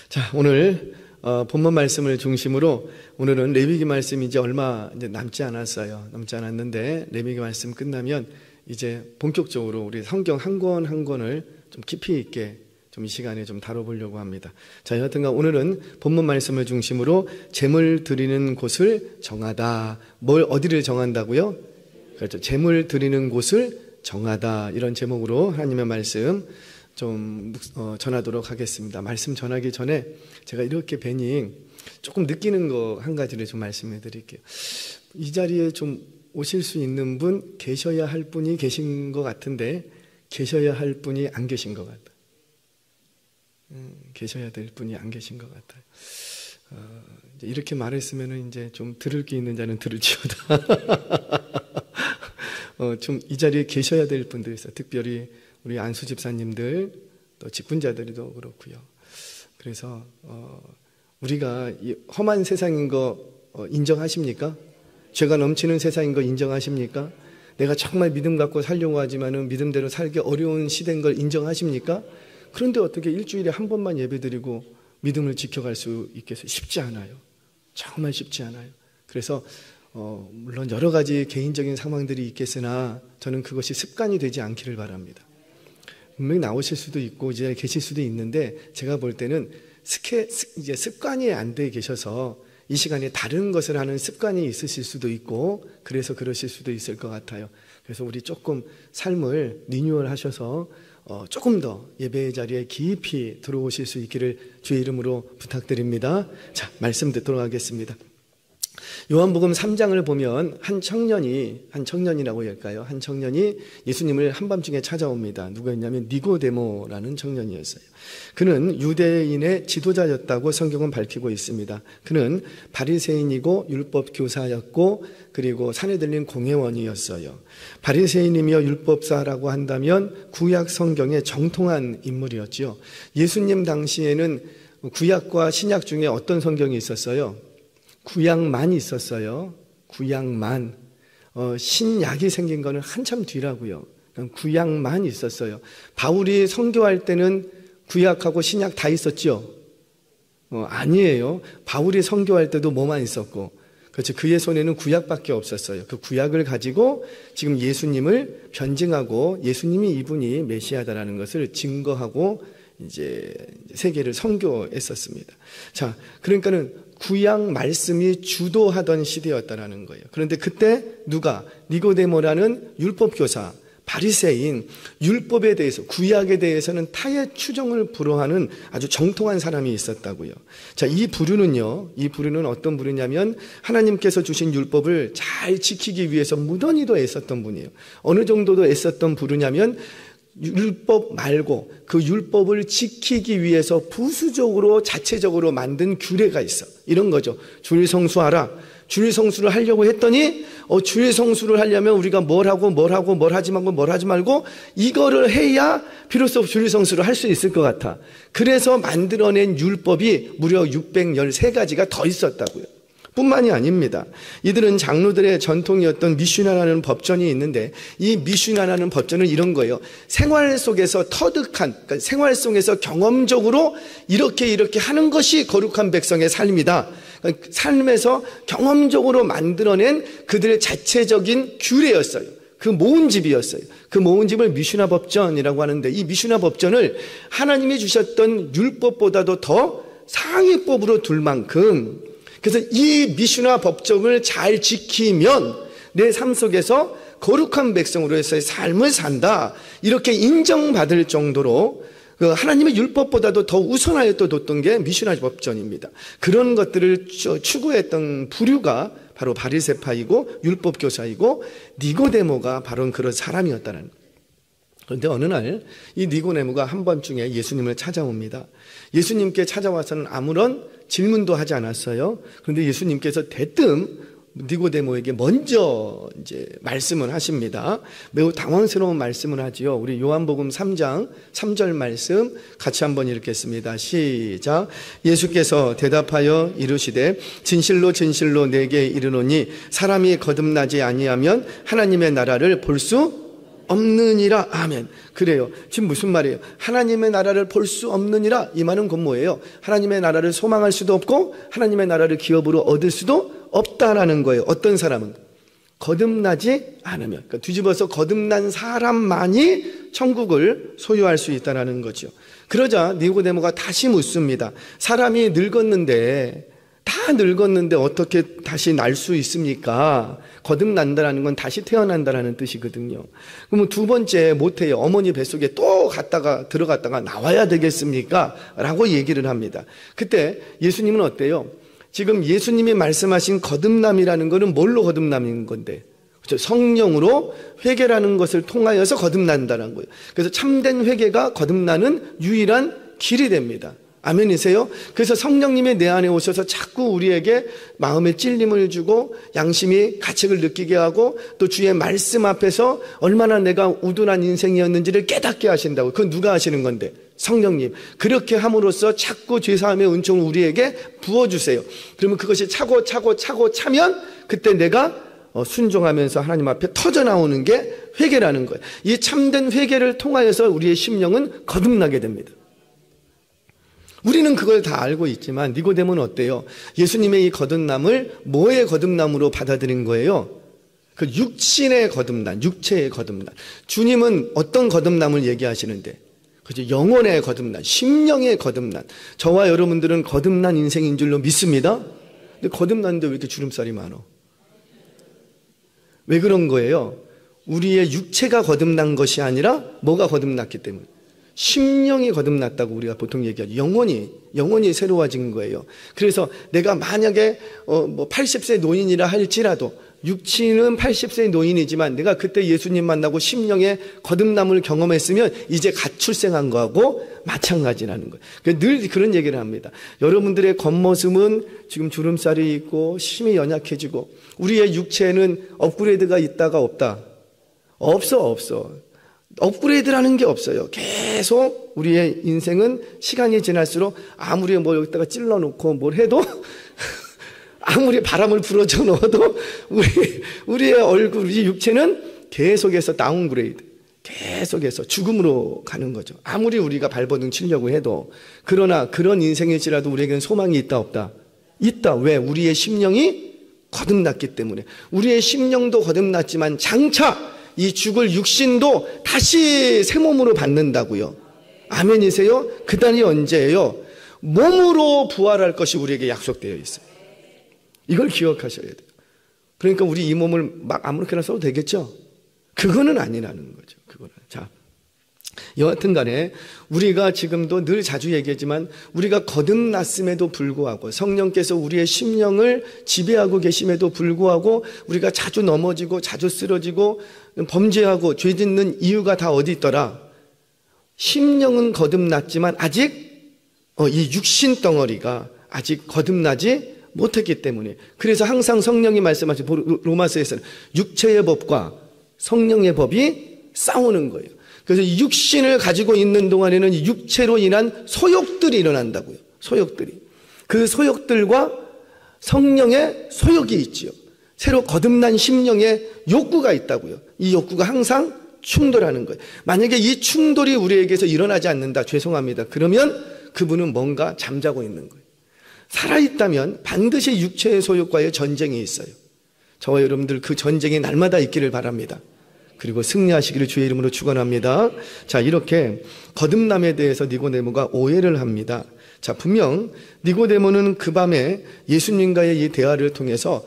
자, 오늘 본문 말씀을 중심으로 오늘은 레위기 말씀이 이제 얼마 남지 않았어요. 남지 않았는데 레위기 말씀 끝나면 이제 본격적으로 우리 성경 한 권 한 권을 좀 깊이 있게 좀 이 시간에 좀 다뤄보려고 합니다. 자, 여하튼간 오늘은 본문 말씀을 중심으로 제물 드리는 곳을 정하다. 어디를 정한다고요? 그렇죠. 제물 드리는 곳을 정하다. 이런 제목으로 하나님의 말씀 좀 전하도록 하겠습니다. 말씀 전하기 전에 제가 이렇게 뵈니 조금 느끼는 거 한 가지를 좀 말씀해 드릴게요. 이 자리에 좀 오실 수 있는 분, 계셔야 할 분이 계신 것 같은데 계셔야 할 분이 안 계신 것 같아요. 계셔야 될 분이 안 계신 것 같아요. 이렇게 말했으면 이제 좀 들을 게 있는 자는 들을지어다. 좀 이 자리에 계셔야 될 분들 있어요. 특별히 우리 안수 집사님들, 또 직분자들도 그렇고요. 그래서 우리가 이 험한 세상인 거 인정하십니까? 죄가 넘치는 세상인 거 인정하십니까? 내가 정말 믿음 갖고 살려고 하지만은 믿음대로 살기 어려운 시대인 걸 인정하십니까? 그런데 어떻게 일주일에 한 번만 예배드리고 믿음을 지켜갈 수 있겠어요? 쉽지 않아요. 정말 쉽지 않아요. 그래서 물론 여러 가지 개인적인 상황들이 있겠으나 저는 그것이 습관이 되지 않기를 바랍니다. 분명히 나오실 수도 있고 이제 계실 수도 있는데 제가 볼 때는 이제 습관이 안 돼 계셔서 이 시간에 다른 것을 하는 습관이 있으실 수도 있고 그래서 그러실 수도 있을 것 같아요. 그래서 우리 조금 삶을 리뉴얼 하셔서 조금 더 예배의 자리에 깊이 들어오실 수 있기를 주의 이름으로 부탁드립니다. 자, 말씀 듣도록 하겠습니다. 요한복음 3장을 보면 한 청년이라고 할까요? 한 청년이 예수님을 한밤중에 찾아옵니다. 누구였냐면 니고데모라는 청년이었어요. 그는 유대인의 지도자였다고 성경은 밝히고 있습니다. 그는 바리새인이고 율법 교사였고 그리고 산에 들린 공회원이었어요. 바리새인이며 율법사라고 한다면 구약 성경의 정통한 인물이었죠. 예수님 당시에는 구약과 신약 중에 어떤 성경이 있었어요? 구약만 있었어요. 구약만. 신약이 생긴 거는 한참 뒤라고요. 구약만 있었어요. 바울이 선교할 때는 구약하고 신약 다 있었죠? 아니에요. 바울이 선교할 때도 뭐만 있었고, 그렇죠. 그의 손에는 구약밖에 없었어요. 그 구약을 가지고 지금 예수님을 변증하고 예수님이 이분이 메시아다라는 것을 증거하고 이제 세계를 선교했었습니다. 자, 그러니까는 구약 말씀이 주도하던 시대였다라는 거예요. 그런데 그때 누가 니고데모라는 율법 교사, 바리새인, 율법에 대해서 구약에 대해서는 타의 추정을 불허하는 아주 정통한 사람이 있었다고요. 자, 이 부류는 어떤 부류냐면 하나님께서 주신 율법을 잘 지키기 위해서 무던히도 애썼던 분이에요. 어느 정도도 애썼던 부류냐면 율법 말고 그 율법을 지키기 위해서 부수적으로 자체적으로 만든 규례가 있어. 이런 거죠. 주일 성수하라. 주일 성수를 하려고 했더니 주일 성수를 하려면 우리가 뭘 하지 말고 이거를 해야 비로소 주일 성수를 할 수 있을 것 같아. 그래서 만들어낸 율법이 무려 613가지가 더 있었다고요. 뿐만이 아닙니다. 이들은 장로들의 전통이었던 미슈나라는 법전이 있는데 이 미슈나라는 법전은 이런 거예요. 생활 속에서 그러니까 생활 속에서 경험적으로 이렇게 하는 것이 거룩한 백성의 삶이다. 그러니까 삶에서 경험적으로 만들어낸 그들의 자체적인 규례였어요. 그 모음집이었어요. 그 모음집을 미슈나 법전이라고 하는데 이 미슈나 법전을 하나님이 주셨던 율법보다도 더 상위법으로 둘 만큼 그래서 이 미슈나 법정을 잘 지키면 내 삶 속에서 거룩한 백성으로서의 삶을 산다. 이렇게 인정받을 정도로 하나님의 율법보다도 더 우선하여 또 뒀던 게 미슈나 법전입니다. 그런 것들을 추구했던 부류가 바로 바리새파이고 율법교사이고 니고데모가 바로 그런 사람이었다는 거예요. 그런데 어느 날 이 니고데모가 한밤중에 예수님을 찾아옵니다. 예수님께 찾아와서는 아무런 질문도 하지 않았어요. 그런데 예수님께서 대뜸 니고데모에게 먼저 이제 말씀을 하십니다. 매우 당황스러운 말씀을 하지요. 우리 요한복음 3장 3절 말씀 같이 한번 읽겠습니다. 시작. 예수께서 대답하여 이르시되 진실로 내게 이르노니 사람이 거듭나지 아니하면 하나님의 나라를 볼 수 없느니라. 아멘. 그래요. 지금 무슨 말이에요? 하나님의 나라를 볼 수 없느니라. 이 말은 곧 뭐예요? 하나님의 나라를 소망할 수도 없고 하나님의 나라를 기업으로 얻을 수도 없다라는 거예요. 어떤 사람은 거듭나지 않으면, 그러니까 뒤집어서 거듭난 사람만이 천국을 소유할 수 있다는 거죠. 그러자 니고데모가 다시 묻습니다. 사람이 늙었는데, 다 늙었는데 어떻게 다시 날 수 있습니까? 거듭난다는 건 다시 태어난다는 뜻이거든요. 그러면 두 번째 못해요. 어머니 뱃속에 또 들어갔다가 나와야 되겠습니까? 라고 얘기를 합니다. 그때 예수님은 어때요? 지금 예수님이 말씀하신 거듭남이라는 것은 뭘로 거듭남인 건데? 그렇죠? 성령으로 회개라는 것을 통하여서 거듭난다는 거예요. 그래서 참된 회개가 거듭나는 유일한 길이 됩니다. 아멘이세요? 그래서 성령님이 내 안에 오셔서 자꾸 우리에게 마음의 찔림을 주고 양심이 가책을 느끼게 하고 또 주의 말씀 앞에서 얼마나 내가 우둔한 인생이었는지를 깨닫게 하신다고. 그건 누가 하시는 건데? 성령님. 그렇게 함으로써 자꾸 죄사함의 은총을 우리에게 부어주세요. 그러면 그것이 차고 차면 그때 내가 순종하면서 하나님 앞에 터져나오는 게 회개라는 거예요. 이 참된 회개를 통하여서 우리의 심령은 거듭나게 됩니다. 우리는 그걸 다 알고 있지만 니고데모는 어때요? 예수님의 이 거듭남을 뭐의 거듭남으로 받아들인 거예요? 그 육신의 거듭남, 육체의 거듭남. 주님은 어떤 거듭남을 얘기하시는데? 그죠? 영혼의 거듭남, 심령의 거듭남. 저와 여러분들은 거듭난 인생인 줄로 믿습니다. 근데 거듭났는데 왜 이렇게 주름살이 많아? 왜 그런 거예요? 우리의 육체가 거듭난 것이 아니라 뭐가 거듭났기 때문에. 심령이 거듭났다고 우리가 보통 얘기하죠. 영혼이 새로워진 거예요. 그래서 내가 만약에 80세 노인이라 할지라도 육신은 80세 노인이지만 내가 그때 예수님 만나고 심령의 거듭남을 경험했으면 이제 갓 출생한 거하고 마찬가지라는 거예요. 늘 그런 얘기를 합니다. 여러분들의 겉모습은 지금 주름살이 있고 심히 연약해지고 우리의 육체에는 업그레이드가 있다가 없다. 없어. 업그레이드라는 게 없어요. 계속 우리의 인생은 시간이 지날수록 아무리 여기다가 찔러놓고 뭘 해도 아무리 바람을 불어줘 넣어도 우리의 얼굴, 우리 육체는 계속해서 다운그레이드, 계속해서 죽음으로 가는 거죠. 아무리 우리가 발버둥 치려고 해도. 그러나 그런 인생일지라도 우리에게는 소망이 있다 없다? 있다. 왜? 우리의 심령이 거듭났기 때문에. 우리의 심령도 거듭났지만 장차 이 죽을 육신도 다시 새 몸으로 받는다고요. 아멘이세요? 그 날이 언제예요? 몸으로 부활할 것이 우리에게 약속되어 있어요. 이걸 기억하셔야 돼요. 그러니까 우리 이 몸을 막 아무렇게나 써도 되겠죠? 그거는 아니라는 거죠. 그거는. 자, 여하튼 간에 우리가 지금도 늘 자주 얘기하지만 우리가 거듭났음에도 불구하고 성령께서 우리의 심령을 지배하고 계심에도 불구하고 우리가 자주 넘어지고 자주 쓰러지고 범죄하고 죄 짓는 이유가 다 어디 있더라? 심령은 거듭났지만 아직 이 육신 덩어리가 아직 거듭나지 못했기 때문에. 그래서 항상 성령이 말씀하신 로마서에서는 육체의 법과 성령의 법이 싸우는 거예요. 그래서 이 육신을 가지고 있는 동안에는 육체로 인한 소욕들이 일어난다고요. 소욕들이. 그 소욕들과 성령의 소욕이 있지요. 새로 거듭난 심령의 욕구가 있다고요. 이 욕구가 항상 충돌하는 거예요. 만약에 이 충돌이 우리에게서 일어나지 않는다. 죄송합니다. 그러면 그분은 뭔가 잠자고 있는 거예요. 살아있다면 반드시 육체의 소욕과의 전쟁이 있어요. 저와 여러분들 그 전쟁이 날마다 있기를 바랍니다. 그리고 승리하시기를 주의 이름으로 축원합니다. 자, 이렇게 거듭남에 대해서 니고데모가 오해를 합니다. 자, 분명 니고데모는 그 밤에 예수님과의 이 대화를 통해서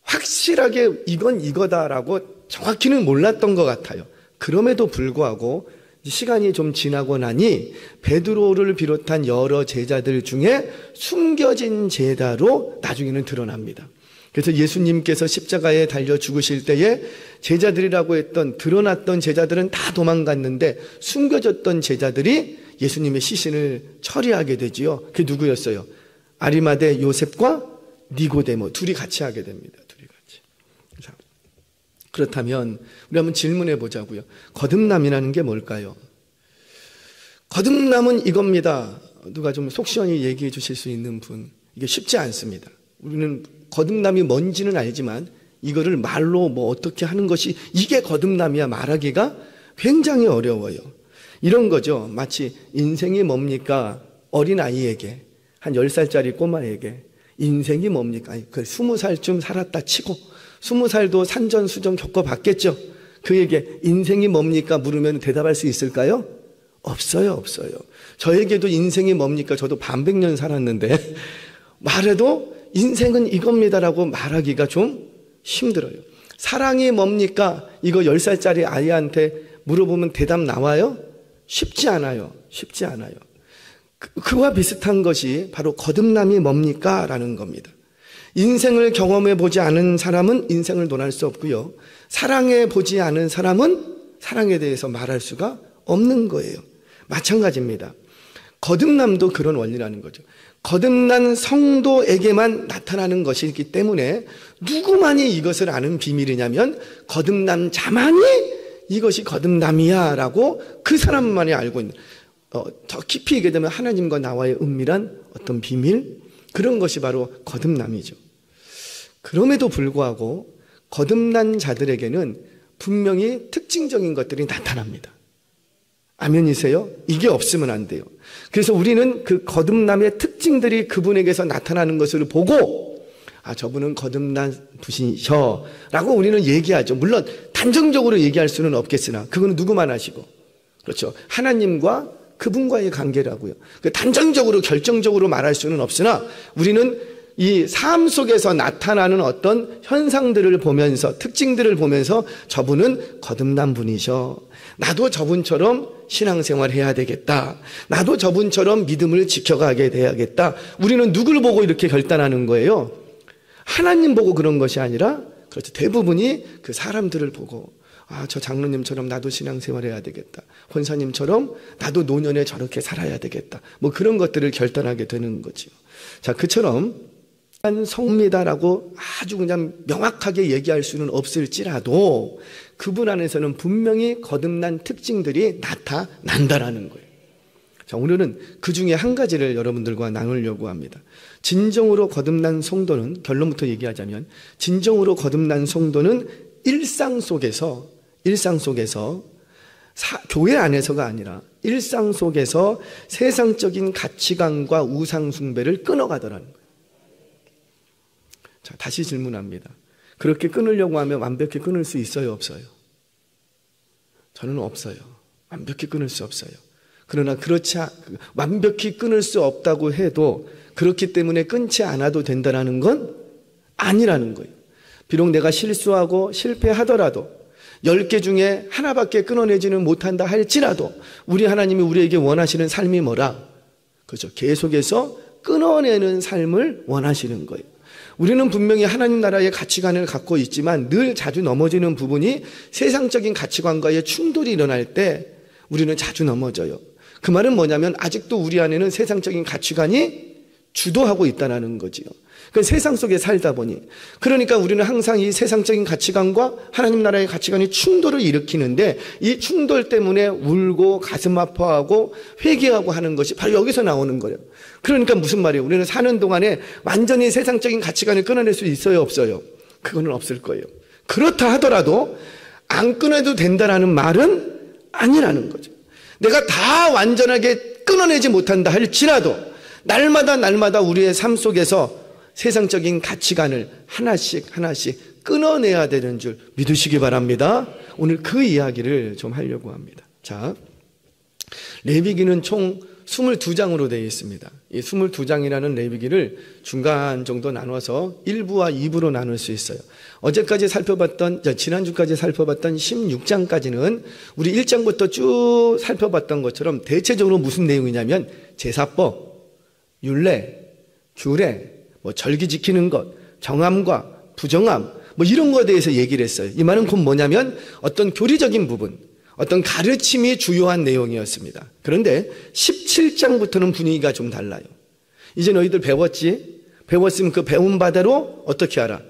확실하게 이건 이거다라고 정확히는 몰랐던 것 같아요. 그럼에도 불구하고 시간이 좀 지나고 나니 베드로를 비롯한 여러 제자들 중에 숨겨진 제자로 나중에는 드러납니다. 그래서 예수님께서 십자가에 달려 죽으실 때에 제자들이라고 했던 드러났던 제자들은 다 도망갔는데 숨겨졌던 제자들이 예수님의 시신을 처리하게 되지요. 그게 누구였어요? 아리마대 요셉과 니고데모 둘이 같이 하게 됩니다. 둘이 같이. 자, 그렇다면 우리 한번 질문해 보자고요. 거듭남이라는 게 뭘까요? 거듭남은 이겁니다. 누가 좀 속 시원히 얘기해 주실 수 있는 분. 이게 쉽지 않습니다. 우리는 거듭남이 뭔지는 알지만 이거를 말로 뭐 어떻게 하는 것이 이게 거듭남이야 말하기가 굉장히 어려워요. 이런 거죠. 마치 인생이 뭡니까? 어린아이에게, 한 10살짜리 꼬마에게 인생이 뭡니까? 그 20살쯤 살았다 치고 20살도 산전수전 겪어봤겠죠. 그에게 인생이 뭡니까? 물으면 대답할 수 있을까요? 없어요. 저에게도 인생이 뭡니까? 저도 반백년 살았는데 말해도 인생은 이겁니다라고 말하기가 좀 힘들어요. 사랑이 뭡니까? 이거 10살짜리 아이한테 물어보면 대답 나와요? 쉽지 않아요. 그와 비슷한 것이 바로 거듭남이 뭡니까? 라는 겁니다. 인생을 경험해 보지 않은 사람은 인생을 논할 수 없고요. 사랑해 보지 않은 사람은 사랑에 대해서 말할 수가 없는 거예요. 마찬가지입니다. 거듭남도 그런 원리라는 거죠. 거듭난 성도에게만 나타나는 것이기 때문에 누구만이 이것을 아는 비밀이냐면 거듭난 자만이 이것이 거듭남이야 라고 그 사람만이 알고 있는, 더 깊이 얘기하면 하나님과 나와의 은밀한 어떤 비밀, 그런 것이 바로 거듭남이죠. 그럼에도 불구하고 거듭난 자들에게는 분명히 특징적인 것들이 나타납니다. 아멘이세요? 이게 없으면 안 돼요. 그래서 우리는 그 거듭남의 특징들이 그분에게서 나타나는 것을 보고 저분은 거듭난 분이셔 라고 우리는 얘기하죠. 물론 단정적으로 얘기할 수는 없겠으나 그거는 누구만 아시고, 그렇죠, 하나님과 그분과의 관계라고요. 단정적으로 결정적으로 말할 수는 없으나 우리는 이 삶 속에서 나타나는 어떤 현상들을 보면서, 특징들을 보면서 저분은 거듭난 분이셔, 나도 저분처럼 신앙생활 해야 되겠다, 나도 저분처럼 믿음을 지켜가게 돼야겠다. 우리는 누굴 보고 이렇게 결단하는 거예요? 하나님 보고 그런 것이 아니라, 그렇죠, 대부분이 그 사람들을 보고 저 장로님처럼 나도 신앙생활 해야 되겠다, 권사님처럼 나도 노년에 저렇게 살아야 되겠다, 뭐 그런 것들을 결단하게 되는 거죠. 자, 그처럼 성미다라고 아주 그냥 명확하게 얘기할 수는 없을지라도 그분 안에서는 분명히 거듭난 특징들이 나타난다라는 거예요. 자, 오늘은 그 중에 한 가지를 여러분들과 나누려고 합니다. 진정으로 거듭난 성도는, 결론부터 얘기하자면 진정으로 거듭난 성도는 일상 속에서 교회 안에서가 아니라 일상 속에서 세상적인 가치관과 우상 숭배를 끊어가더라는 거예요. 자, 다시 질문합니다. 그렇게 끊으려고 하면 완벽히 끊을 수 있어요, 없어요? 저는 없어요. 완벽히 끊을 수 없어요. 그러나 완벽히 끊을 수 없다고 해도 그렇기 때문에 끊지 않아도 된다는 건 아니라는 거예요. 비록 내가 실수하고 실패하더라도 10개 중에 하나밖에 끊어내지는 못한다 할지라도 우리 하나님이 우리에게 원하시는 삶이 뭐라? 그렇죠, 계속해서 끊어내는 삶을 원하시는 거예요. 우리는 분명히 하나님 나라의 가치관을 갖고 있지만 늘 자주 넘어지는 부분이 세상적인 가치관과의 충돌이 일어날 때 우리는 자주 넘어져요. 그 말은 뭐냐면 아직도 우리 안에는 세상적인 가치관이 주도하고 있다는 거지요. 그 세상 속에 살다 보니, 그러니까 우리는 항상 이 세상적인 가치관과 하나님 나라의 가치관이 충돌을 일으키는데 이 충돌 때문에 울고 가슴 아파하고 회개하고 하는 것이 바로 여기서 나오는 거예요. 그러니까 무슨 말이에요? 우리는 사는 동안에 완전히 세상적인 가치관을 끊어낼 수 있어요, 없어요? 그거는 없을 거예요. 그렇다 하더라도 안 끊어도 된다라는 말은 아니라는 거죠. 내가 다 완전하게 끊어내지 못한다 할지라도 날마다 우리의 삶 속에서 세상적인 가치관을 하나씩 끊어내야 되는 줄 믿으시기 바랍니다. 오늘 그 이야기를 좀 하려고 합니다. 자, 레위기는 총 22장으로 되어 있습니다. 이 22장이라는 레위기를 중간 정도 나눠서 1부와 2부로 나눌 수 있어요. 지난주까지 살펴봤던 16장까지는 우리 1장부터 쭉 살펴봤던 것처럼 대체적으로 무슨 내용이냐면 제사법, 율례, 규례, 절기 지키는 것, 정함과 부정함, 이런 거에 대해서 얘기를 했어요. 이 말은 곧 뭐냐면 어떤 교리적인 부분, 어떤 가르침이 주요한 내용이었습니다. 그런데 17장부터는 분위기가 좀 달라요. 이제 너희들 배웠으면 그 배운 바대로 어떻게 하라?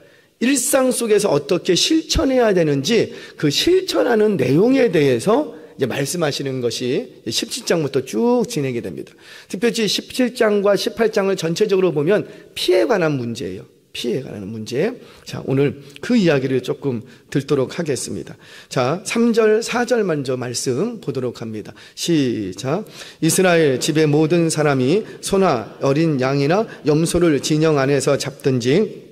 일상 속에서 어떻게 실천해야 되는지 그 실천하는 내용에 대해서 이제 말씀하시는 것이 17장부터 쭉 진행이 됩니다. 특별히 17장과 18장을 전체적으로 보면 피에 관한 문제예요. 피해에 관한 문제. 자, 오늘 그 이야기를 조금 듣도록 하겠습니다. 자, 3절, 4절 먼저 말씀 보도록 합니다. 시작. 이스라엘 집의 모든 사람이 소나 어린 양이나 염소를 진영 안에서 잡든지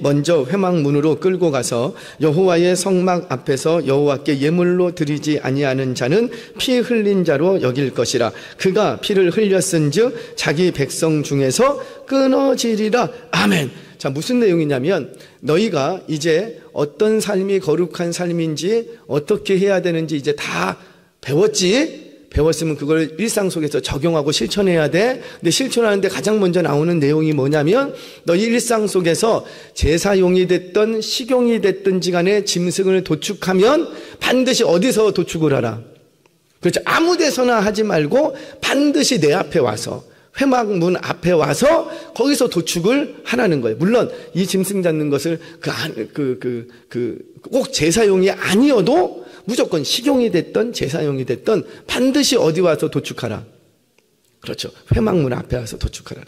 먼저 회막문으로 끌고 가서 여호와의 성막 앞에서 여호와께 예물로 드리지 아니하는 자는 피 흘린 자로 여길 것이라. 그가 피를 흘렸은즉 자기 백성 중에서 끊어지리라. 아멘. 자, 무슨 내용이냐면 너희가 이제 어떤 삶이 거룩한 삶인지 어떻게 해야 되는지 이제 다 배웠으면 그걸 일상 속에서 적용하고 실천해야 돼. 근데 실천하는데 가장 먼저 나오는 내용이 뭐냐면 너희 일상 속에서 제사용이 됐든 식용이 됐든지 간에 짐승을 도축하면 반드시 어디서 도축을 하라. 그렇죠. 아무 데서나 하지 말고 반드시 내 앞에 와서 회막문 앞에 와서 거기서 도축을 하라는 거예요. 물론 이 짐승 잡는 것을 꼭 제사용이 아니어도 무조건 식용이 됐던 제사용이 됐던 반드시 어디 와서 도축하라. 그렇죠. 회막문 앞에 와서 도축하라.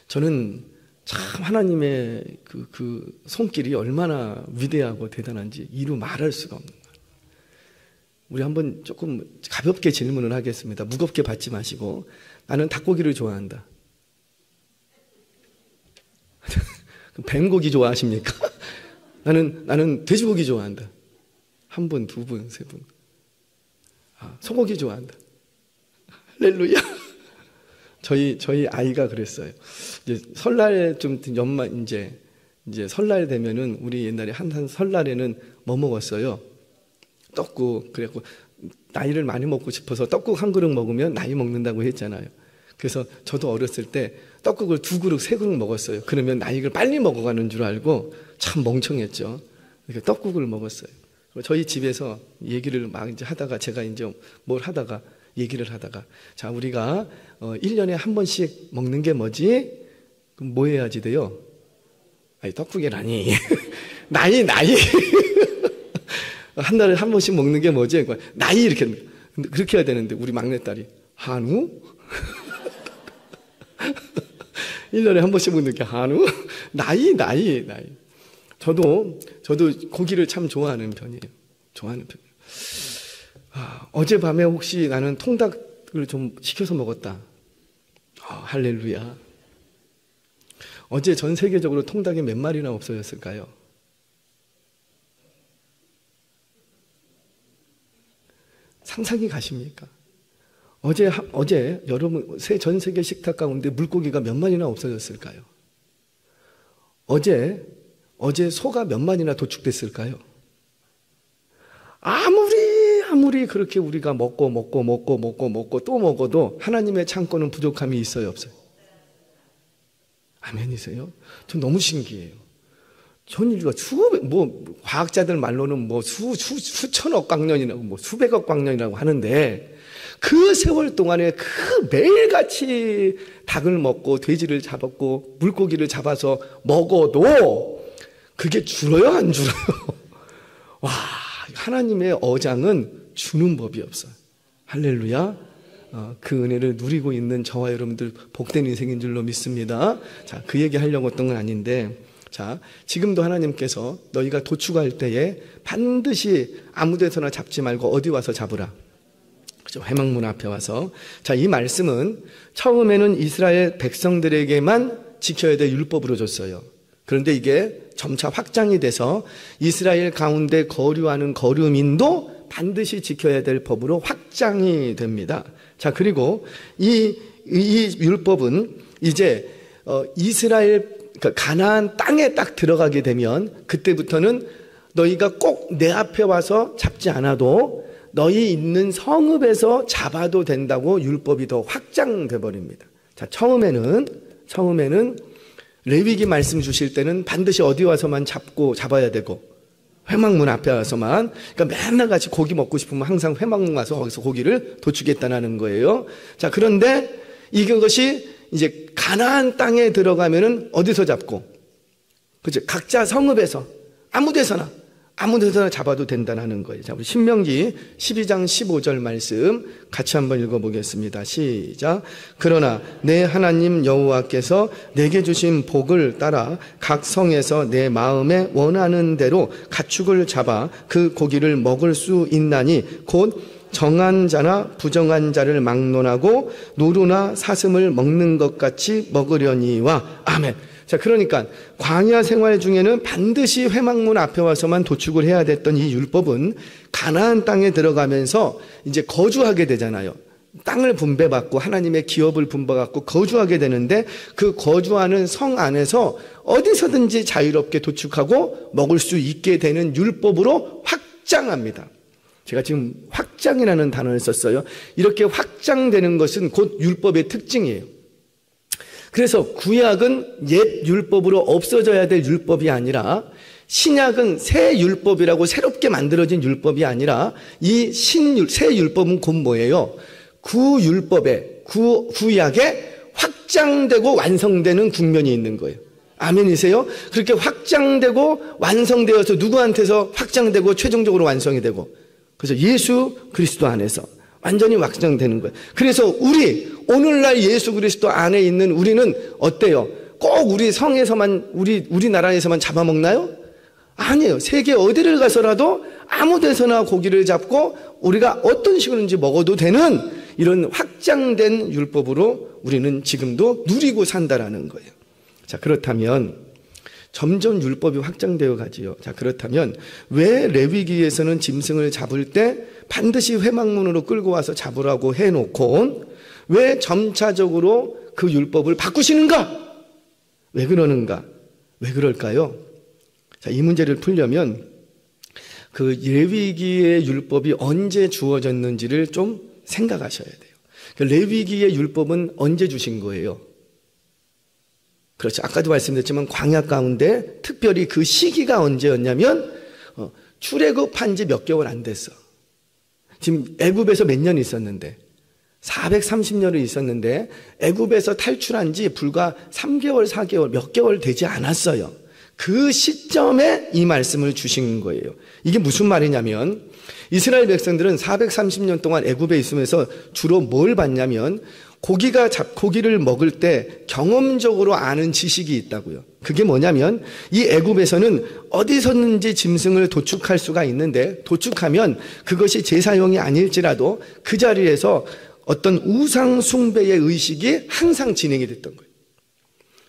저는 참 하나님의 그 손길이 얼마나 위대하고 대단한지 이루 말할 수가 없는 거예요. 우리 한번 조금 가볍게 질문을 하겠습니다. 무겁게 받지 마시고. 나는 닭고기를 좋아한다. 뱀고기 좋아하십니까? 나는 돼지고기 좋아한다. 한 분, 두 분, 세 분. 소고기 좋아한다. 할렐루야. 저희 아이가 그랬어요. 이제 설날 좀 이제 설날 되면은 우리 옛날에 한 설날에는 뭐 먹었어요? 떡국. 그래갖고 나이를 많이 먹고 싶어서 떡국 한 그릇 먹으면 나이 먹는다고 했잖아요. 그래서 저도 어렸을 때 떡국을 2그릇, 3그릇 먹었어요. 그러면 나이를 빨리 먹어가는 줄 알고 참 멍청했죠. 그러니까 떡국을 먹었어요. 저희 집에서 얘기를 막 이제 하다가 제가 이제 얘기를 하다가 자, 우리가 1년에 한 번씩 먹는 게 뭐지? 그럼 뭐 해야지 돼요? 아니, 떡국이라니. 나이. 한 달에 한 번씩 먹는 게 뭐지? 나이 이렇게. 그렇게 해야 되는데 우리 막내딸이 한우? 1년에 한 번씩 먹는 게 한우? 나이. 저도 고기를 참 좋아하는 편이에요. 어젯밤에 혹시 나는 통닭을 좀 시켜서 먹었다. 할렐루야. 어제 전 세계적으로 통닭이 몇 마리나 없어졌을까요? 상상이 가십니까? 어제 여러분 전 세계 식탁 가운데 물고기가 몇 마리나 없어졌을까요? 어제 소가 몇 마리나 도축됐을까요? 아무리 그렇게 우리가 먹고 또 먹어도 하나님의 창고는 부족함이 있어요, 없어요? 아멘이세요? 전 너무 신기해요. 전 인류가 과학자들 말로는 수천억 광년이라고 수백억 광년이라고 하는데 그 세월 동안에 매일같이 닭을 먹고 돼지를 잡았고 물고기를 잡아서 먹어도 그게 줄어요, 안 줄어요? 와, 하나님의 어장은 주는 법이 없어요. 할렐루야. 그 은혜를 누리고 있는 저와 여러분들 복된 인생인 줄로 믿습니다. 자, 그 얘기 하려고 했던 건 아닌데, 자, 지금도 하나님께서 너희가 도축할 때에 반드시 아무 데서나 잡지 말고 어디 와서 잡으라. 그죠? 회막문 앞에 와서. 자, 이 말씀은 처음에는 이스라엘 백성들에게만 지켜야 될 율법으로 줬어요. 그런데 이게 점차 확장이 돼서 이스라엘 가운데 거류하는 거류민도 반드시 지켜야 될 법으로 확장이 됩니다. 자, 그리고 이 율법은 이제 이스라엘 가나안 땅에 딱 들어가게 되면 그때부터는 너희가 꼭 내 앞에 와서 잡지 않아도 너희 있는 성읍에서 잡아도 된다고 율법이 더 확장돼 버립니다. 자, 처음에는 레위기 말씀 주실 때는 반드시 어디 와서만 잡아야 되고 회막문 앞에 와서만, 그러니까 맨날 같이 고기 먹고 싶으면 항상 회막문 와서 거기서 고기를 도축했다는 거예요. 자, 그런데 이것이 이제 가나안 땅에 들어가면은 어디서 잡고, 그죠? 각자 성읍에서 아무 데서나 아무 데서나 잡아도 된다는 거예요. 자, 우리 신명기 12장 15절 말씀 같이 한번 읽어보겠습니다. 시작. 그러나 내 하나님 여호와께서 내게 주신 복을 따라 각 성에서 내 마음에 원하는 대로 가축을 잡아 그 고기를 먹을 수 있나니 곧 정한 자나 부정한 자를 막론하고 노루나 사슴을 먹는 것 같이 먹으려니와. 아멘. 자, 그러니까 광야 생활 중에는 반드시 회막문 앞에 와서만 도축을 해야 됐던 이 율법은 가나안 땅에 들어가면서 이제 거주하게 되잖아요. 땅을 분배받고 하나님의 기업을 분배받고 거주하게 되는데 그 거주하는 성 안에서 어디서든지 자유롭게 도축하고 먹을 수 있게 되는 율법으로 확장합니다. 제가 지금 확장이라는 단어를 썼어요. 이렇게 확장되는 것은 곧 율법의 특징이에요. 그래서 구약은 옛 율법으로 없어져야 될 율법이 아니라 신약은 새 율법이라고 새롭게 만들어진 율법이 아니라 이 새 율법은 곧 뭐예요? 구약에 확장되고 완성되는 국면이 있는 거예요. 아멘이세요? 그렇게 확장되고 완성되어서 누구한테서 확장되고 최종적으로 완성이 되고, 그래서 예수 그리스도 안에서 완전히 확장되는 거예요. 그래서 오늘날 예수 그리스도 안에 있는 우리는 어때요? 꼭 우리 성에서만, 우리나라에서만 잡아먹나요? 아니에요. 세계 어디를 가서라도 아무 데서나 고기를 잡고 우리가 어떤 식으로든지 먹어도 되는 이런 확장된 율법으로 우리는 지금도 누리고 산다라는 거예요. 자, 그렇다면 점점 율법이 확장되어 가지요. 자, 그렇다면 왜 레위기에서는 짐승을 잡을 때 반드시 회막문으로 끌고 와서 잡으라고 해놓고 왜 점차적으로 그 율법을 바꾸시는가? 왜 그러는가? 왜 그럴까요? 자, 이 문제를 풀려면 그 레위기의 율법이 언제 주어졌는지를 좀 생각하셔야 돼요. 그 레위기의 율법은 언제 주신 거예요? 그렇죠. 아까도 말씀드렸지만 광야 가운데 특별히 그 시기가 언제였냐면 출애굽한 지 몇 개월 안 됐어. 지금 애굽에서 몇 년 있었는데 430년을 있었는데 애굽에서 탈출한 지 불과 3개월 4개월 몇 개월 되지 않았어요. 그 시점에 이 말씀을 주신 거예요. 이게 무슨 말이냐면 이스라엘 백성들은 430년 동안 애굽에 있으면서 주로 뭘 봤냐면 고기를 먹을 때 경험적으로 아는 지식이 있다고요. 그게 뭐냐면 이 애굽에서는 어디서든지 짐승을 도축할 수가 있는데 도축하면 그것이 제사용이 아닐지라도 그 자리에서 어떤 우상 숭배의 의식이 항상 진행이 됐던 거예요.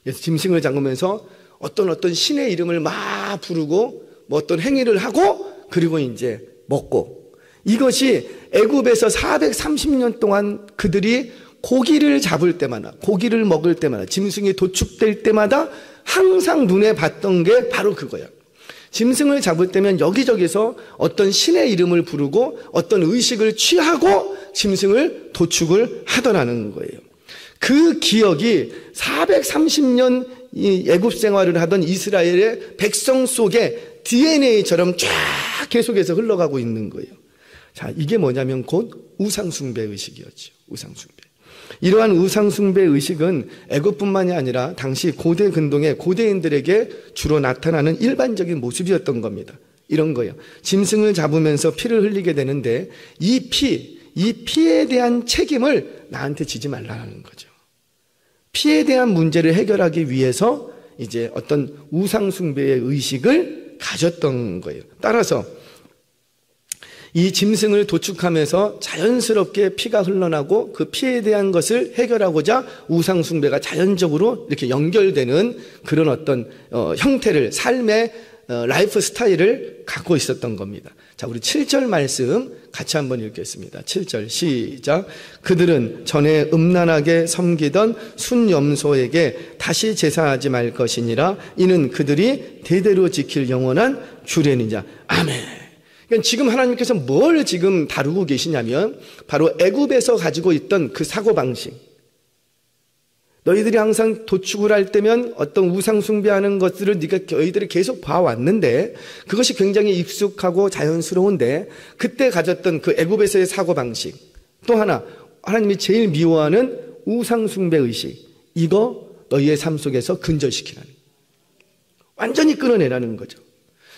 그래서 짐승을 잡으면서 어떤 신의 이름을 막 부르고 뭐 어떤 행위를 하고 그리고 이제 먹고, 이것이 애굽에서 430년 동안 그들이 고기를 잡을 때마다, 고기를 먹을 때마다, 짐승이 도축될 때마다 항상 눈에 봤던 게 바로 그거야. 짐승을 잡을 때면 여기저기서 어떤 신의 이름을 부르고 어떤 의식을 취하고 짐승을 도축을 하더라는 거예요. 그 기억이 430년 이 애굽 생활을 하던 이스라엘의 백성 속에 DNA처럼 쫙 계속해서 흘러가고 있는 거예요. 자, 이게 뭐냐면 곧 우상숭배 의식이었죠. 우상숭배. 이러한 우상숭배 의식은 애굽뿐만이 아니라 당시 고대 근동의 고대인들에게 주로 나타나는 일반적인 모습이었던 겁니다. 이런 거예요. 짐승을 잡으면서 피를 흘리게 되는데 이 피에 대한 책임을 나한테 지지 말라는 거죠. 피에 대한 문제를 해결하기 위해서 이제 어떤 우상숭배의 의식을 가졌던 거예요. 따라서 이 짐승을 도축하면서 자연스럽게 피가 흘러나고 그 피에 대한 것을 해결하고자 우상숭배가 자연적으로 이렇게 연결되는 그런 어떤 형태를, 삶의 라이프 스타일을 갖고 있었던 겁니다. 자, 우리 7절 말씀 같이 한번 읽겠습니다. 7절 시작. 그들은 전에 음란하게 섬기던 순염소에게 다시 제사하지 말 것이니라. 이는 그들이 대대로 지킬 영원한 규례니라. 아멘. 그러니까 지금 하나님께서 뭘 지금 다루고 계시냐면 바로 애굽에서 가지고 있던 그 사고방식. 너희들이 항상 도축을 할 때면 어떤 우상 숭배하는 것들을 너희들이 계속 봐왔는데 그것이 굉장히 익숙하고 자연스러운데 그때 가졌던 그 애굽에서의 사고방식, 또 하나 하나님이 제일 미워하는 우상 숭배 의식, 이거 너희의 삶 속에서 근절시키라는, 완전히 끊어내라는 거죠.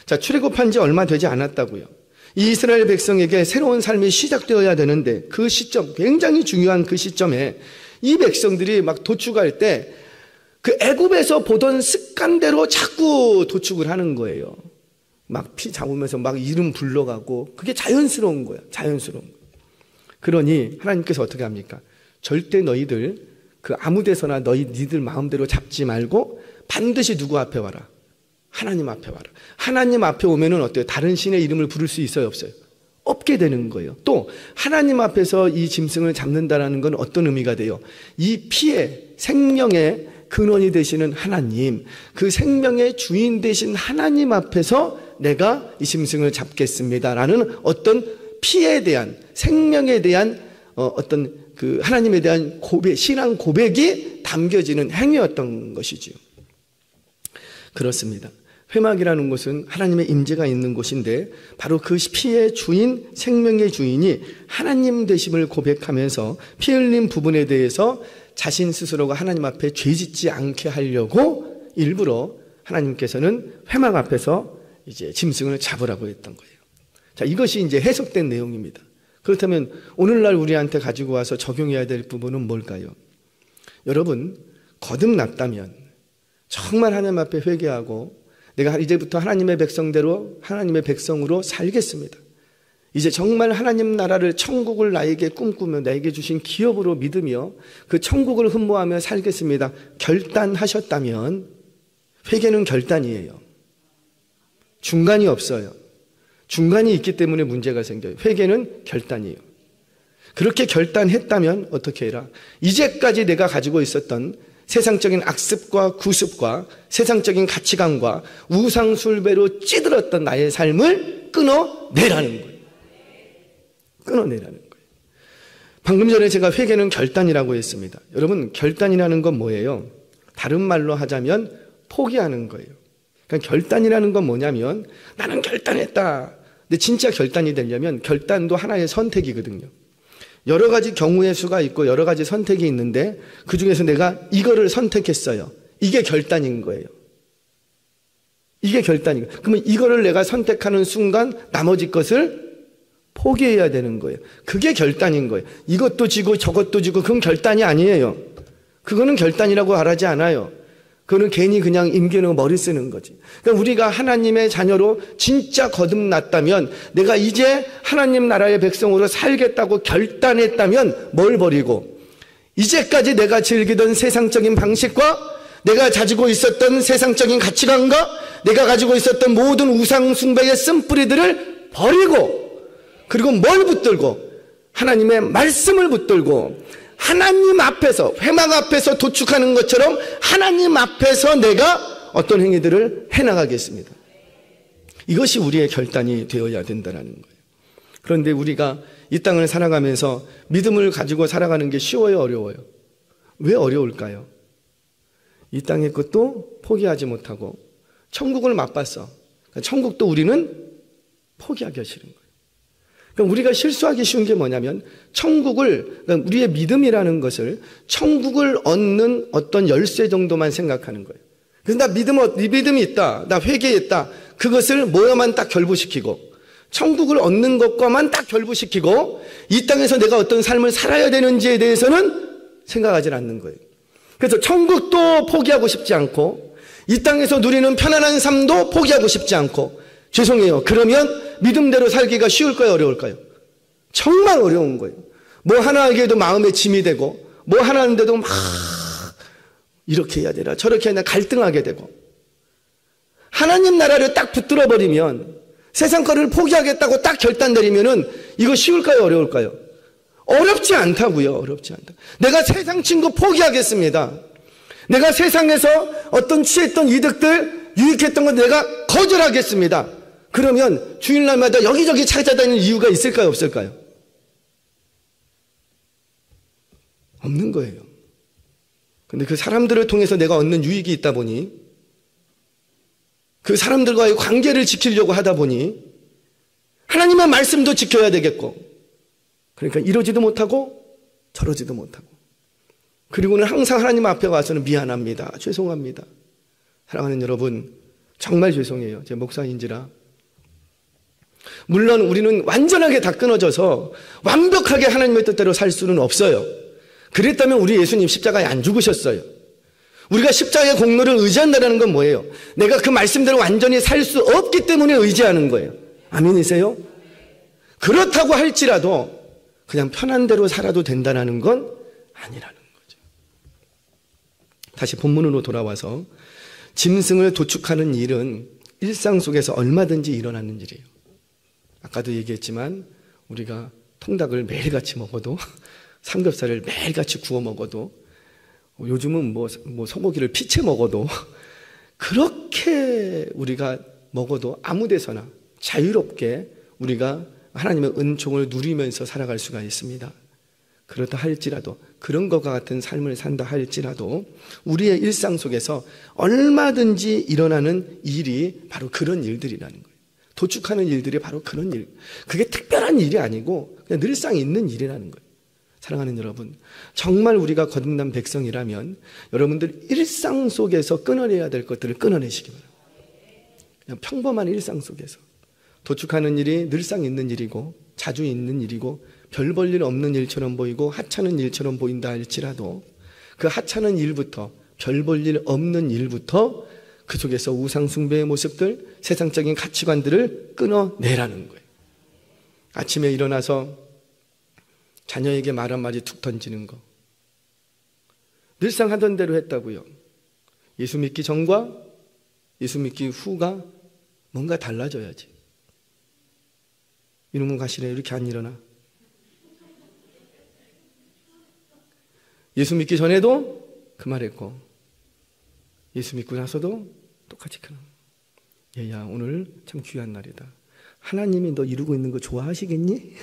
자, 출애굽한 지 얼마 되지 않았다고요. 이 이스라엘 백성에게 새로운 삶이 시작되어야 되는데 그 시점, 굉장히 중요한 그 시점에 이 백성들이 막 도축할 때 그 애굽에서 보던 습관대로 자꾸 도축을 하는 거예요. 막 피 잡으면서 막 이름 불러가고 그게 자연스러운 거야. 자연스러운 거야. 그러니 하나님께서 어떻게 합니까? 절대 너희들 그 아무 데서나 니들 마음대로 잡지 말고 반드시 누구 앞에 와라? 하나님 앞에 와라. 하나님 앞에 오면은 어때요? 다른 신의 이름을 부를 수 있어요? 없어요? 없게 되는 거예요. 또 하나님 앞에서 이 짐승을 잡는다라는 건 어떤 의미가 돼요? 이 피의 생명의 근원이 되시는 하나님, 그 생명의 주인 되신 하나님 앞에서 내가 이 짐승을 잡겠습니다라는 어떤 피에 대한, 생명에 대한 어떤 그 하나님에 대한 고백, 신앙 고백이 담겨지는 행위였던 것이지요. 그렇습니다. 회막이라는 곳은 하나님의 임재가 있는 곳인데 바로 그 피의 주인, 생명의 주인이 하나님 되심을 고백하면서 피 흘린 부분에 대해서 자신 스스로가 하나님 앞에 죄짓지 않게 하려고 일부러 하나님께서는 회막 앞에서 이제 짐승을 잡으라고 했던 거예요. 자, 이것이 이제 해석된 내용입니다. 그렇다면 오늘날 우리한테 가지고 와서 적용해야 될 부분은 뭘까요? 여러분, 거듭났다면 정말 하나님 앞에 회개하고 내가 이제부터 하나님의 백성대로 하나님의 백성으로 살겠습니다. 이제 정말 하나님 나라를, 천국을 나에게 꿈꾸며 나에게 주신 기업으로 믿으며 그 천국을 흠모하며 살겠습니다. 결단하셨다면 회개는 결단이에요. 중간이 없어요. 중간이 있기 때문에 문제가 생겨요. 회개는 결단이에요. 그렇게 결단했다면 어떻게 해라? 이제까지 내가 가지고 있었던 세상적인 악습과 구습과 세상적인 가치관과 우상숭배로 찌들었던 나의 삶을 끊어내라는 거예요. 끊어내라는 거예요. 방금 전에 제가 회개는 결단이라고 했습니다. 여러분, 결단이라는 건 뭐예요? 다른 말로 하자면 포기하는 거예요. 그러니까 결단이라는 건 뭐냐면 나는 결단했다. 근데 진짜 결단이 되려면 결단도 하나의 선택이거든요. 여러 가지 경우의 수가 있고 여러 가지 선택이 있는데 그중에서 내가 이거를 선택했어요. 이게 결단인 거예요. 이게 결단인 거예요. 그러면 이거를 내가 선택하는 순간 나머지 것을 포기해야 되는 거예요. 그게 결단인 거예요. 이것도 지고 저것도 지고 그건 결단이 아니에요. 그거는 결단이라고 말하지 않아요. 그거는 괜히 그냥 임기는 머리 쓰는 거지. 그러니까 우리가 하나님의 자녀로 진짜 거듭났다면 내가 이제 하나님 나라의 백성으로 살겠다고 결단했다면 뭘 버리고 이제까지 내가 즐기던 세상적인 방식과 내가 가지고 있었던 세상적인 가치관과 내가 가지고 있었던 모든 우상 숭배의 쓴뿌리들을 버리고 그리고 뭘 붙들고 하나님의 말씀을 붙들고 하나님 앞에서 회막 앞에서 도축하는 것처럼 하나님 앞에서 내가 어떤 행위들을 해나가겠습니다. 이것이 우리의 결단이 되어야 된다는 거예요. 그런데 우리가 이 땅을 살아가면서 믿음을 가지고 살아가는 게 쉬워요, 어려워요? 왜 어려울까요? 이 땅의 것도 포기하지 못하고 천국을 맛봤어. 천국도 우리는 포기하기 싫은 거예요. 그러니까 우리가 실수하기 쉬운 게 뭐냐면 천국을, 그러니까 우리의 믿음이라는 것을 천국을 얻는 어떤 열쇠 정도만 생각하는 거예요. 그래서 나 믿음이 있다. 나 회개했다. 그것을 뭐야만 딱 결부시키고 천국을 얻는 것과만 딱 결부시키고 이 땅에서 내가 어떤 삶을 살아야 되는지에 대해서는 생각하지 않는 거예요. 그래서 천국도 포기하고 싶지 않고 이 땅에서 누리는 편안한 삶도 포기하고 싶지 않고 죄송해요. 그러면 믿음대로 살기가 쉬울까요? 어려울까요? 정말 어려운 거예요. 뭐 하나 하기에도 마음에 짐이 되고 뭐 하나 하는데도 막 이렇게 해야 되나 저렇게 해야 되나 갈등하게 되고 하나님 나라를 딱 붙들어 버리면 세상 거를 포기하겠다고 딱 결단 내리면은 이거 쉬울까요? 어려울까요? 어렵지 않다고요. 어렵지 않다. 내가 세상 친구 포기하겠습니다. 내가 세상에서 어떤 취했던 이득들 유익했던 건 내가 거절하겠습니다. 그러면 주일날마다 여기저기 찾아다니는 이유가 있을까요? 없을까요? 없는 거예요. 근데 그 사람들을 통해서 내가 얻는 유익이 있다 보니 그 사람들과의 관계를 지키려고 하다 보니 하나님의 말씀도 지켜야 되겠고 그러니까 이러지도 못하고 저러지도 못하고 그리고는 항상 하나님 앞에 와서는 미안합니다. 죄송합니다. 사랑하는 여러분 정말 죄송해요. 제 목사인지라 물론 우리는 완전하게 다 끊어져서 완벽하게 하나님의 뜻대로 살 수는 없어요. 그랬다면 우리 예수님 십자가에 안 죽으셨어요. 우리가 십자가의 공로를 의지한다는 건 뭐예요? 내가 그 말씀대로 완전히 살 수 없기 때문에 의지하는 거예요. 아멘이세요? 그렇다고 할지라도 그냥 편한 대로 살아도 된다는 건 아니라는 거죠. 다시 본문으로 돌아와서 짐승을 도축하는 일은 일상 속에서 얼마든지 일어나는 일이에요. 아까도 얘기했지만 우리가 통닭을 매일같이 먹어도 삼겹살을 매일같이 구워 먹어도 요즘은 뭐 소고기를 피채 먹어도 그렇게 우리가 먹어도 아무 데서나 자유롭게 우리가 하나님의 은총을 누리면서 살아갈 수가 있습니다. 그렇다 할지라도 그런 것과 같은 삶을 산다 할지라도 우리의 일상 속에서 얼마든지 일어나는 일이 바로 그런 일들이라는 거예요. 도축하는 일들이 바로 그런 일. 그게 특별한 일이 아니고 그냥 늘상 있는 일이라는 거예요. 사랑하는 여러분, 정말 우리가 거듭난 백성이라면 여러분들 일상 속에서 끊어내야 될 것들을 끊어내시기 바랍니다. 그냥 평범한 일상 속에서 도축하는 일이 늘상 있는 일이고 자주 있는 일이고 별 볼 일 없는 일처럼 보이고 하찮은 일처럼 보인다 할지라도 그 하찮은 일부터 별 볼 일 없는 일부터 그 속에서 우상 숭배의 모습들, 세상적인 가치관들을 끊어내라는 거예요. 아침에 일어나서 자녀에게 말 한마디 툭 던지는 거. 늘상 하던 대로 했다고요. 예수 믿기 전과 예수 믿기 후가 뭔가 달라져야지. 이놈은 가시네 이렇게 안 일어나. 예수 믿기 전에도 그 말했고 예수 믿고 나서도 똑같이 그런. 얘야 오늘 참 귀한 날이다. 하나님이 너 이루고 있는 거 좋아하시겠니?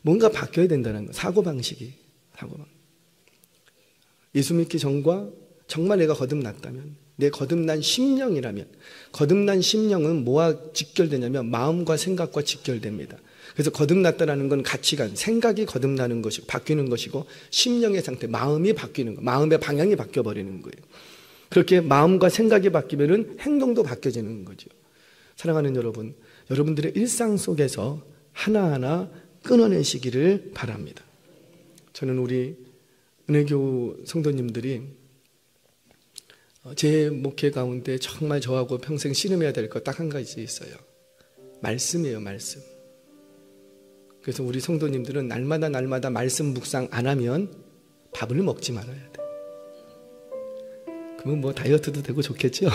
뭔가 바뀌어야 된다는 거. 사고방식이. 예수 믿기 전과 정말 내가 거듭났다면, 내 거듭난 심령이라면, 거듭난 심령은 뭐와 직결되냐면 마음과 생각과 직결됩니다. 그래서 거듭났다는 건 가치관, 생각이 거듭나는 것이고 바뀌는 것이고 심령의 상태, 마음이 바뀌는 거, 마음의 방향이 바뀌어버리는 거예요. 그렇게 마음과 생각이 바뀌면은 행동도 바뀌어지는 거죠. 사랑하는 여러분, 여러분들의 일상 속에서 하나하나 끊어내시기를 바랍니다. 저는 우리 은혜교 성도님들이 제 목회 가운데 정말 저하고 평생 씨름해야 될 것 딱 한 가지 있어요. 말씀이에요, 말씀. 그래서 우리 성도님들은 날마다 말씀 묵상 안 하면 밥을 먹지 말아야 돼. 그러면 뭐 다이어트도 되고 좋겠죠?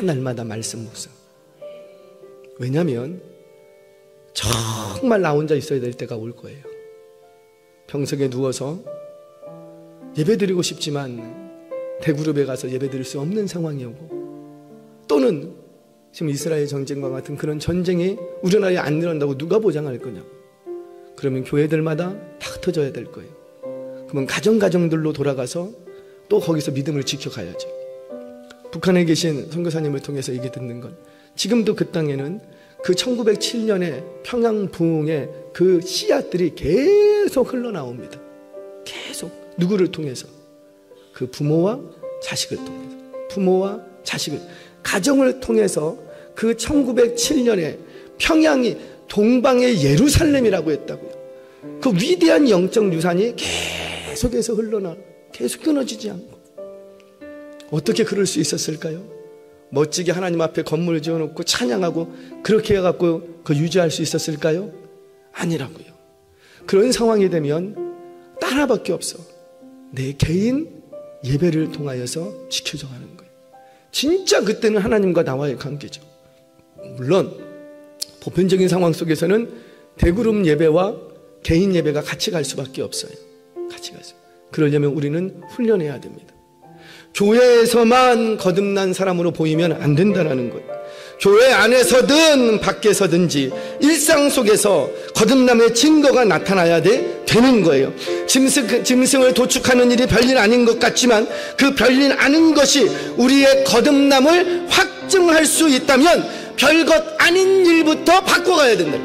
날마다 말씀 묵상. 왜냐하면 정말 나 혼자 있어야 될 때가 올 거예요. 병석에 누워서 예배드리고 싶지만 대그룹에 가서 예배드릴 수 없는 상황이 오고, 또는 지금 이스라엘 전쟁과 같은 그런 전쟁이 우리 나라에 안 일어난다고 누가 보장할 거냐고. 그러면 교회들마다 다 흩어져야 될 거예요. 그러면 가정들로 돌아가서 또 거기서 믿음을 지켜가야죠. 북한에 계신 선교사님을 통해서 얘기 듣는 건 지금도 그 땅에는 그 1907년에 평양 부흥의 그 씨앗들이 계속 흘러나옵니다. 계속. 누구를 통해서? 그 부모와 자식을 통해서. 부모와 자식을. 가정을 통해서 그 1907년에 평양이 동방의 예루살렘이라고 했다고요. 그 위대한 영적 유산이 계속해서 흘러나, 계속 끊어지지 않고. 어떻게 그럴 수 있었을까요? 멋지게 하나님 앞에 건물을 지어놓고 찬양하고 그렇게 해갖고 그 유지할 수 있었을까요? 아니라고요. 그런 상황이 되면 딱 하나밖에 없어. 내 개인 예배를 통하여서 지켜져가는 거예요. 진짜 그때는 하나님과 나와의 관계죠. 물론 보편적인 상황 속에서는 대그룹 예배와 개인 예배가 같이 갈 수밖에 없어요. 같이 가서. 그러려면 우리는 훈련해야 됩니다. 교회에서만 거듭난 사람으로 보이면 안 된다는 거예요. 교회 안에서든 밖에서든지 일상 속에서 거듭남의 증거가 나타나야 되는 거예요. 짐승을 도축하는 일이 별일 아닌 것 같지만 그 별일 아닌 것이 우리의 거듭남을 확증할 수 있다면 별것 아닌 일부터 바꿔가야 된다.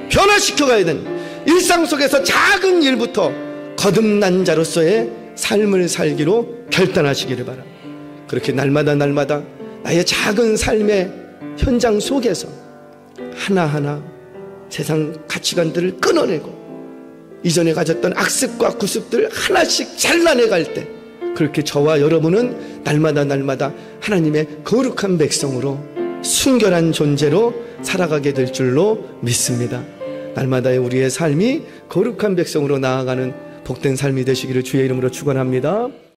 변화시켜가야 된다. 일상 속에서 작은 일부터 거듭난 자로서의 삶을 살기로 결단하시기를 바랍니다. 그렇게 날마다 나의 작은 삶의 현장 속에서 하나하나 세상 가치관들을 끊어내고 이전에 가졌던 악습과 구습들을 하나씩 잘라내갈 때, 그렇게 저와 여러분은 날마다 하나님의 거룩한 백성으로 순결한 존재로 살아가게 될 줄로 믿습니다. 날마다의 우리의 삶이 거룩한 백성으로 나아가는 복된 삶이 되시기를 주의 이름으로 축원합니다.